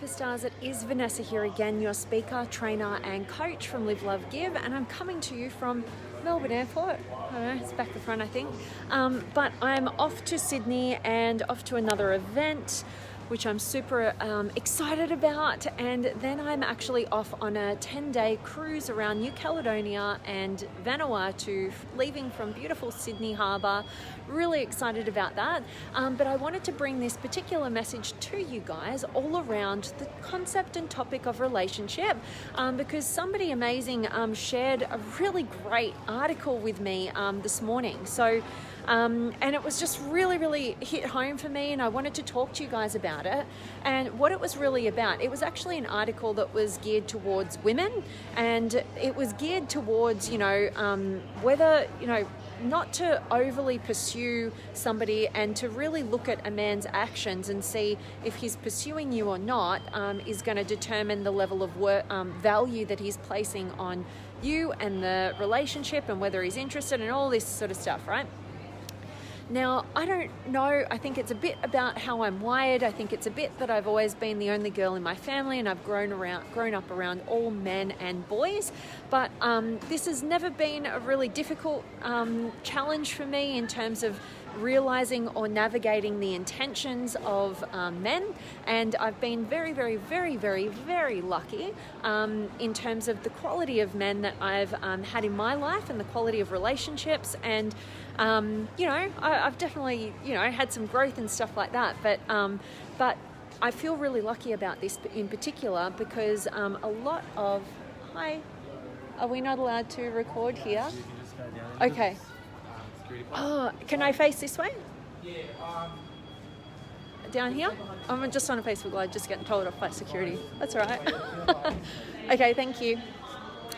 superstars, it is Vanessa here again, your speaker, trainer and coach from Live, Love, Give, and I'm coming to you from Melbourne Airport. I don't know, it's back the front I think, but I'm off to Sydney and off to another event which I'm super excited about, and then I'm actually off on a 10-day cruise around New Caledonia and Vanuatu, leaving from beautiful Sydney Harbour. Really excited about that, but I wanted to bring this particular message to you guys all around the concept and topic of relationship, because somebody amazing shared a really great article with me this morning. So and it was just really hit home for me, and I wanted to talk to you guys about it. And what it was really about, it was actually an article that was geared towards women, and it was geared towards, whether, not to overly pursue somebody and to really look at a man's actions and see if he's pursuing you or not is going to determine the level of value that he's placing on you and the relationship, and whether he's interested in all this sort of stuff, right? Now, I don't know, I think it's a bit about how I'm wired. I think it's a bit that I've always been the only girl in my family, and I've grown up around all men and boys. But this has never been a really difficult challenge for me in terms of realizing or navigating the intentions of men, and I've been very lucky in terms of the quality of men that I've had in my life and the quality of relationships, and I've definitely had some growth and stuff like that, but I feel really lucky about this in particular because a lot of are we not allowed to record here? Okay. Oh, can I face this way? Down here? I'm just on a Facebook Live, just getting told off by security. That's all right. Okay, thank you.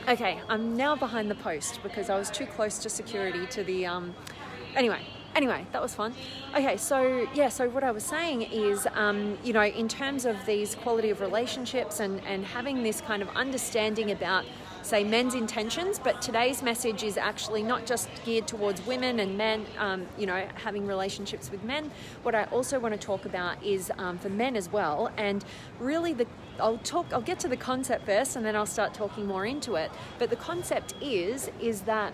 Okay, I'm now behind the post because I was too close to security to the... Anyway, that was fun. Okay, so what I was saying is, in terms of these quality of relationships and having this kind of understanding about, say, men's intentions, but today's message is actually not just geared towards women and men, having relationships with men. What I also want to talk about is for men as well, and really I'll get to the concept first and then I'll start talking more into it. But the concept is that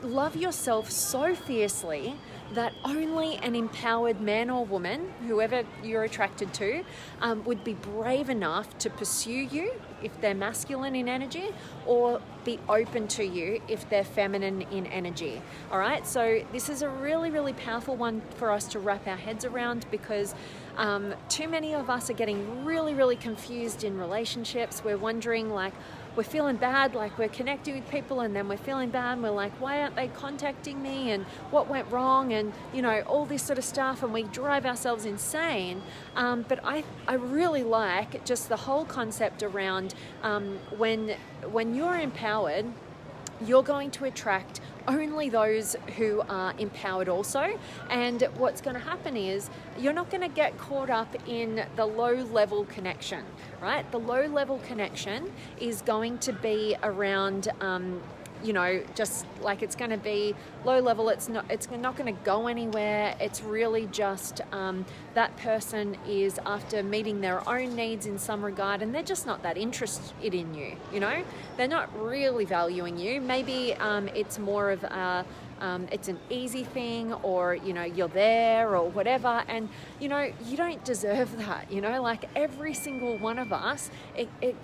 love yourself so fiercely that only an empowered man or woman, whoever you're attracted to, would be brave enough to pursue you if they're masculine in energy, or be open to you if they're feminine in energy. All right, so this is a really powerful one for us to wrap our heads around, because too many of us are getting really confused in relationships. We're wondering, we're feeling bad, we're connecting with people, and then we're feeling bad, and we're like, why aren't they contacting me, and what went wrong, and all this sort of stuff, and we drive ourselves insane. But I really like just the whole concept around when you're empowered, you're going to attract only those who are empowered also. And what's going to happen is you're not going to get caught up in the low level connection, right? The low level connection is going to be around just like, it's going to be low level. It's not going to go anywhere. It's really just that person is after meeting their own needs in some regard, and they're just not that interested in you. They're not really valuing you. Maybe it's more of it's an easy thing, or you're there or whatever, and you don't deserve that. Every single one of us, it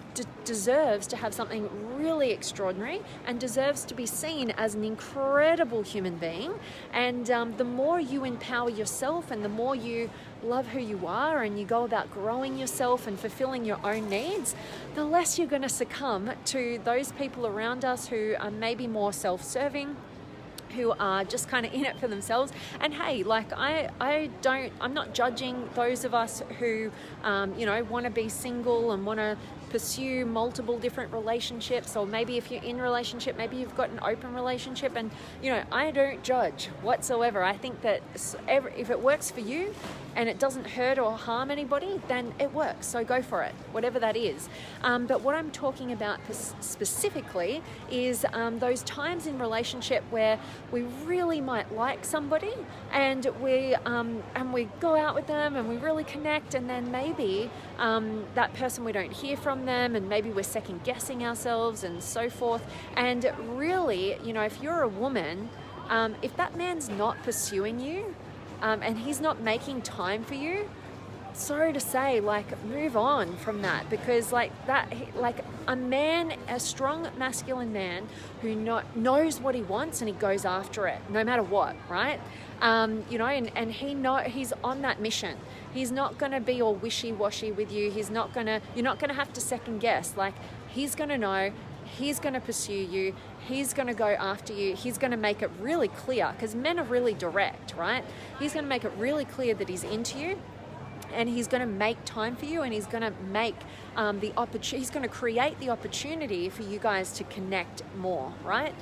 deserves to have something really extraordinary and deserves to be seen as an incredible human being. And the more you empower yourself and the more you love who you are and you go about growing yourself and fulfilling your own needs, the less you're going to succumb to those people around us who are maybe more self-serving, who are just kind of in it for themselves. And hey, I'm not judging those of us who want to be single and want to pursue multiple different relationships, or maybe if you're in a relationship, maybe you've got an open relationship, and I don't judge whatsoever. I think that if it works for you and it doesn't hurt or harm anybody, then it works. So go for it, whatever that is. But what I'm talking about specifically is those times in relationship where we really might like somebody, and we go out with them and we really connect, and then maybe that person, we don't hear from them, and maybe we're second guessing ourselves and so forth. And really, if you're a woman, if that man's not pursuing you, and he's not making time for you, sorry to say, move on from that, because a man, a strong masculine man who knows what he wants and he goes after it no matter what, right? And he's on that mission. He's not going to be all wishy-washy with you. You're not going to have to second guess. He's going to know. He's going to pursue you. He's going to go after you. He's going to make it really clear, because men are really direct, right? He's going to make it really clear that he's into you, and he's going to make time for you, and he's going to make he's going to create the opportunity for you guys to connect more, right?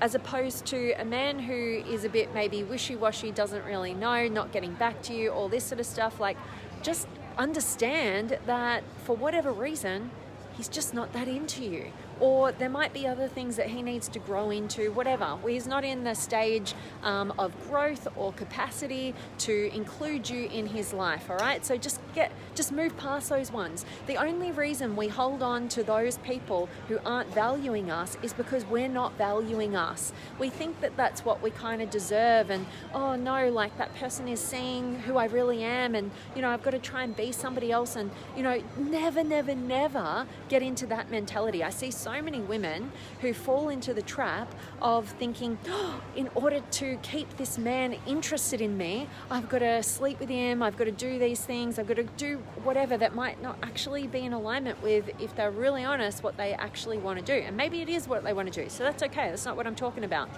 As opposed to a man who is a bit maybe wishy-washy, doesn't really know, not getting back to you, all this sort of stuff. Just understand that for whatever reason, he's just not that into you. Or there might be other things that he needs to grow into, whatever. He's not in the stage of growth or capacity to include you in his life, all right? So just move past those ones. The only reason we hold on to those people who aren't valuing us is because we're not valuing us. We think that that's what we kind of deserve, and oh no, that person is seeing who I really am, and I've got to try and be somebody else, and never get into that mentality. I see so many women who fall into the trap of thinking, in order to keep this man interested in me, I've got to sleep with him, I've got to do these things, I've got to do whatever that might not actually be in alignment with, if they're really honest, what they actually want to do. And maybe it is what they want to do, so that's okay. That's not what I'm talking about.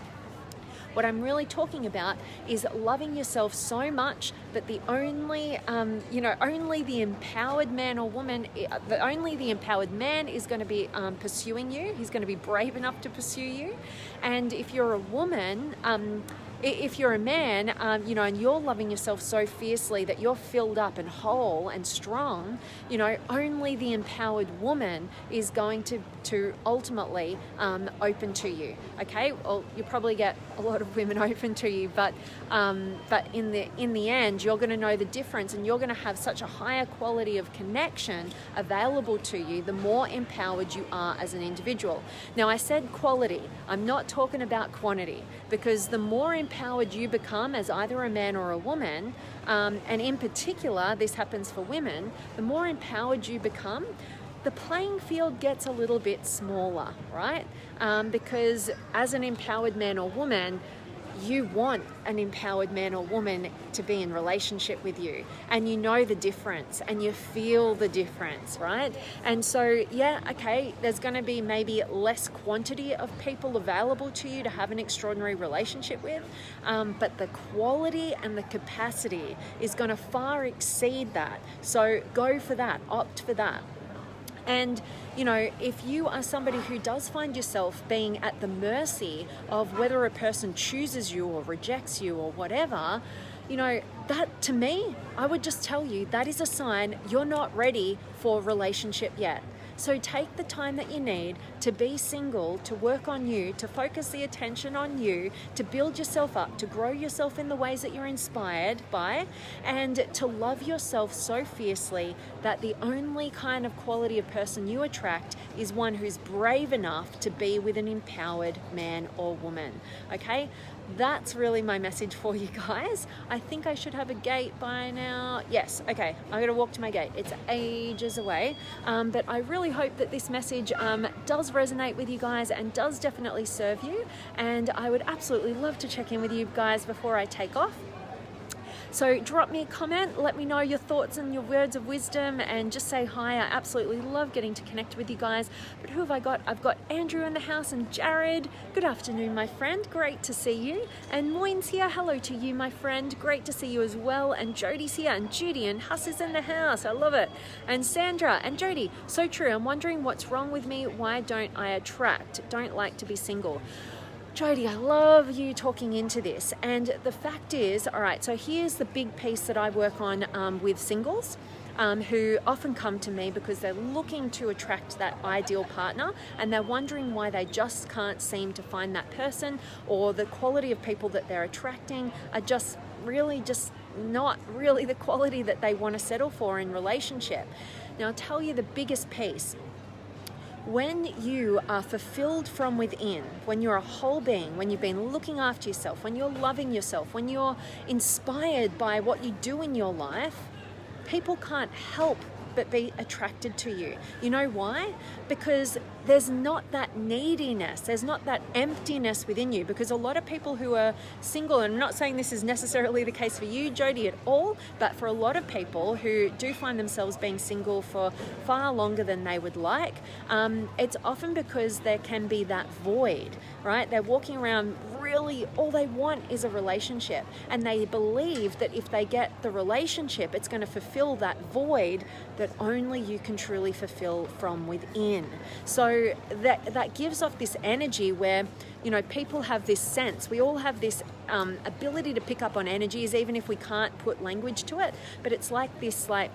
What I'm really talking about is loving yourself so much that only the empowered man or woman, only the empowered man is going to be pursuing you. He's going to be brave enough to pursue you. And if you're a woman, if you're a man, and you're loving yourself so fiercely that you're filled up and whole and strong, only the empowered woman is going to ultimately open to you. Okay, well, you probably get a lot of women open to you, but in the end, you're going to know the difference, and you're going to have such a higher quality of connection available to you the more empowered you are as an individual. Now, I said quality. I'm not talking about quantity, because the more empowered you become as either a man or a woman, and in particular, this happens for women, the more empowered you become, the playing field gets a little bit smaller, right? Because as an empowered man or woman, you want an empowered man or woman to be in relationship with you, and you know the difference and you feel the difference, right? And so, there's going to be maybe less quantity of people available to you to have an extraordinary relationship with, but the quality and the capacity is going to far exceed that. So go for that, opt for that. And, if you are somebody who does find yourself being at the mercy of whether a person chooses you or rejects you or whatever, that, to me, I would just tell you that is a sign you're not ready for a relationship yet. So take the time that you need to be single, to work on you, to focus the attention on you, to build yourself up, to grow yourself in the ways that you're inspired by, and to love yourself so fiercely that the only kind of quality of person you attract is one who's brave enough to be with an empowered man or woman. Okay? That's really my message for you guys. I think I should have a gate by now. Yes, okay, I'm gonna walk to my gate. It's ages away, but I really hope that this message does resonate with you guys and does definitely serve you. And I would absolutely love to check in with you guys before I take off. So drop me a comment, let me know your thoughts and your words of wisdom, and just say hi. I absolutely love getting to connect with you guys. But who have I got? I've got Andrew in the house and Jared. Good afternoon, my friend. Great to see you. And Moyne's here. Hello to you, my friend. Great to see you as well. And Jodie's here, and Judy and Huss is in the house. I love it. And Sandra and Jodie. So true. I'm wondering what's wrong with me. Why don't I attract? Don't like to be single. Jodie, I love you talking into this. And the fact is, all right, so here's the big piece that I work on with singles who often come to me because they're looking to attract that ideal partner, and they're wondering why they just can't seem to find that person, or the quality of people that they're attracting are just not really the quality that they want to settle for in relationship. Now, I'll tell you the biggest piece. When you are fulfilled from within, when you're a whole being, when you've been looking after yourself, when you're loving yourself, when you're inspired by what you do in your life, people can't help but be attracted to you. You know why? Because there's not that neediness, there's not that emptiness within you. Because a lot of people who are single, and I'm not saying this is necessarily the case for you, Jodie, at all, but for a lot of people who do find themselves being single for far longer than they would like, it's often because there can be that void, right? They're walking around really, all they want is a relationship, and they believe that if they get the relationship, it's going to fulfill that void that only you can truly fulfill from within. So that gives off this energy where, you know, people have this sense, we all have this ability to pick up on energies, even if we can't put language to it, but it's like this, like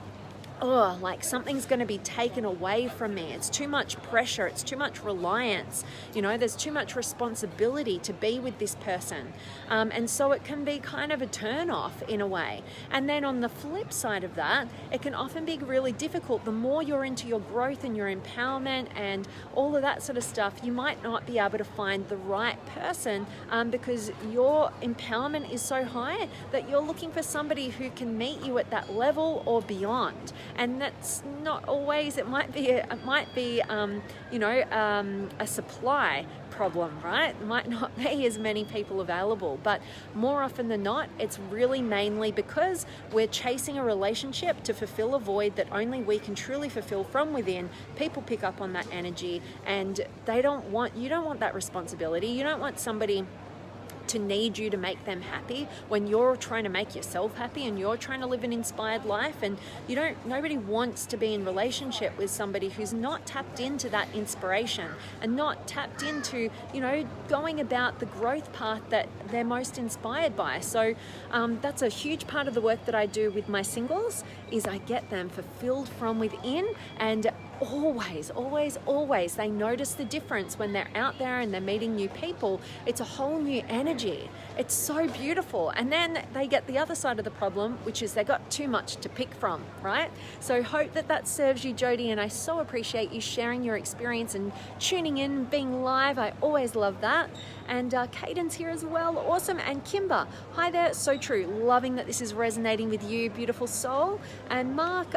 something's going to be taken away from me. It's too much pressure. It's too much reliance. You know, there's too much responsibility to be with this person. And so it can be kind of a turn off in a way. And then on the flip side of that, it can often be really difficult. The more you're into your growth and your empowerment and all of that sort of stuff, you might not be able to find the right person because your empowerment is so high that you're looking for somebody who can meet you at that level or beyond. And that's not always, it might be a supply problem, right? There might not be as many people available, but more often than not, it's really mainly because we're chasing a relationship to fulfill a void that only we can truly fulfill from within. People pick up on that energy, and you don't want that responsibility. You don't want somebody to need you to make them happy when you're trying to make yourself happy and you're trying to live an inspired life. And nobody wants to be in relationship with somebody who's not tapped into that inspiration and not tapped into, going about the growth path that they're most inspired by. So that's a huge part of the work that I do with my singles, is I get them fulfilled from within, and always they notice the difference when they're out there and they're meeting new people. It's a whole new energy. It's so beautiful. And then they get the other side of the problem, which is they got too much to pick from, right? So hope that serves you, Jodie, and I so appreciate you sharing your experience and tuning in, being live. I always love that. And Caden's here as well. Awesome. And Kimber, hi there. So true. Loving that this is resonating with you, beautiful soul. And Mark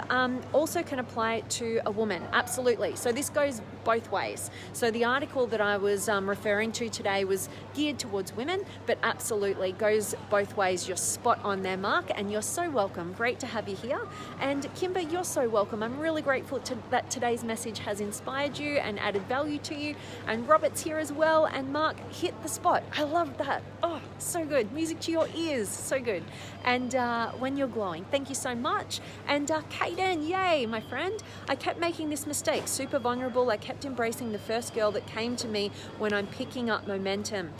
also can apply it to a woman. Absolutely. So this goes both ways. So the article that I was referring to today was geared towards women, but absolutely goes both ways. You're spot on there, Mark, and you're so welcome. Great to have you here. And Kimber, you're so welcome. I'm really grateful that today's message has inspired you and added value to you. And Robert's here as well. And Mark, hit the spot. I love that. Oh, so good. Music to your ears. So good. And when you're glowing, thank you so much. And Kaden, yay, my friend. I kept making this mistake, super vulnerable. I kept embracing the first girl that came to me when I'm picking up momentum.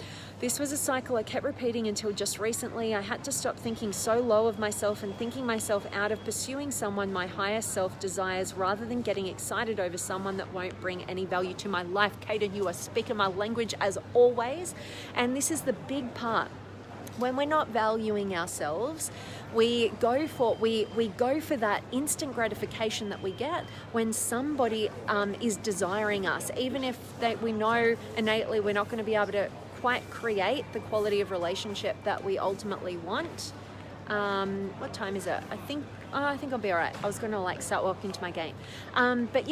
This was a cycle I kept repeating until just recently. I had to stop thinking so low of myself and thinking myself out of pursuing someone my higher self desires, rather than getting excited over someone that won't bring any value to my life. Kaden, you are speaking my language as always. And this is the big part. When we're not valuing ourselves, we go for that instant gratification that we get when somebody is desiring us, even if we know innately we're not going to be able to quite create the quality of relationship that we ultimately want. What time is it? I think I'll be all right. I was going to start walking to my gate. But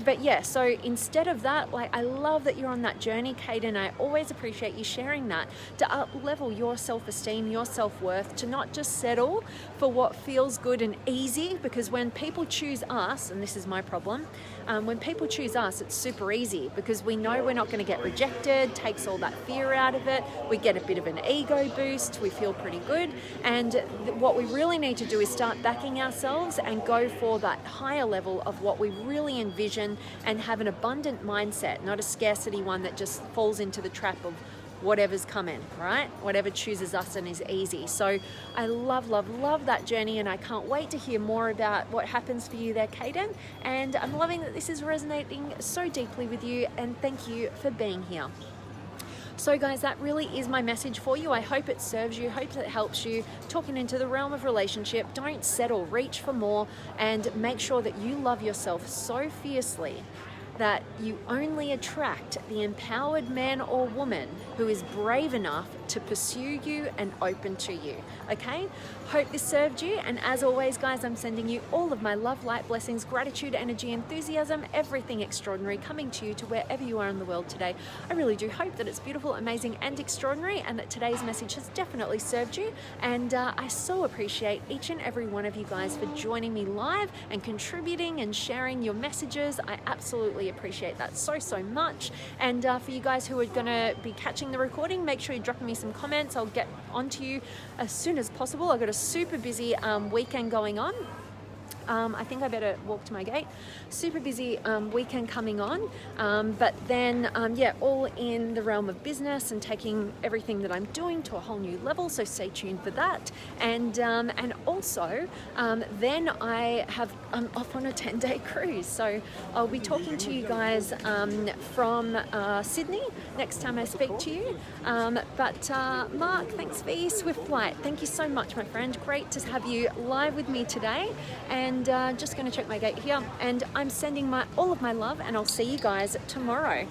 but yeah, so instead of that, like, I love that you're on that journey, Caden. I always appreciate you sharing that, to up level your self-esteem, your self-worth, to not just settle for what feels good and easy, because when people choose us, and this is my problem, when people choose us, it's super easy because we know we're not going to get rejected, takes all that fear out of it, we get a bit of an ego boost, we feel pretty good, and what we really need to do is start backing ourselves and go for that higher level of what we really envision and have an abundant mindset, not a scarcity one that just falls into the trap of whatever's coming, right? Whatever chooses us and is easy. So I love, love, love that journey, and I can't wait to hear more about what happens for you there, Caden. And I'm loving that this is resonating so deeply with you, and thank you for being here. So guys, that really is my message for you. I hope it serves you, hope it helps you. Talking into the realm of relationship, don't settle, reach for more, and make sure that you love yourself so fiercely that you only attract the empowered man or woman who is brave enough to pursue you and open to you, okay? Hope this served you, and as always, guys, I'm sending you all of my love, light, blessings, gratitude, energy, enthusiasm, everything extraordinary coming to you to wherever you are in the world today. I really do hope that it's beautiful, amazing, and extraordinary, and that today's message has definitely served you, and I so appreciate each and every one of you guys for joining me live and contributing and sharing your messages. I absolutely appreciate that so much. And for you guys who are going to be catching the recording, make sure you're dropping me some comments. I'll get onto you as soon as possible. I've got a super busy weekend going on. I think I better walk to my gate. Super busy weekend coming on, but then yeah, all in the realm of business and taking everything that I'm doing to a whole new level, so stay tuned for that. And also then I'm off on a 10-day cruise, so I'll be talking to you guys from Sydney next time I speak to you. But Mark, thanks for your swift flight. Thank you so much, my friend. Great to have you live with me today. And just going to check my gate here, and I'm sending all of my love, and I'll see you guys tomorrow.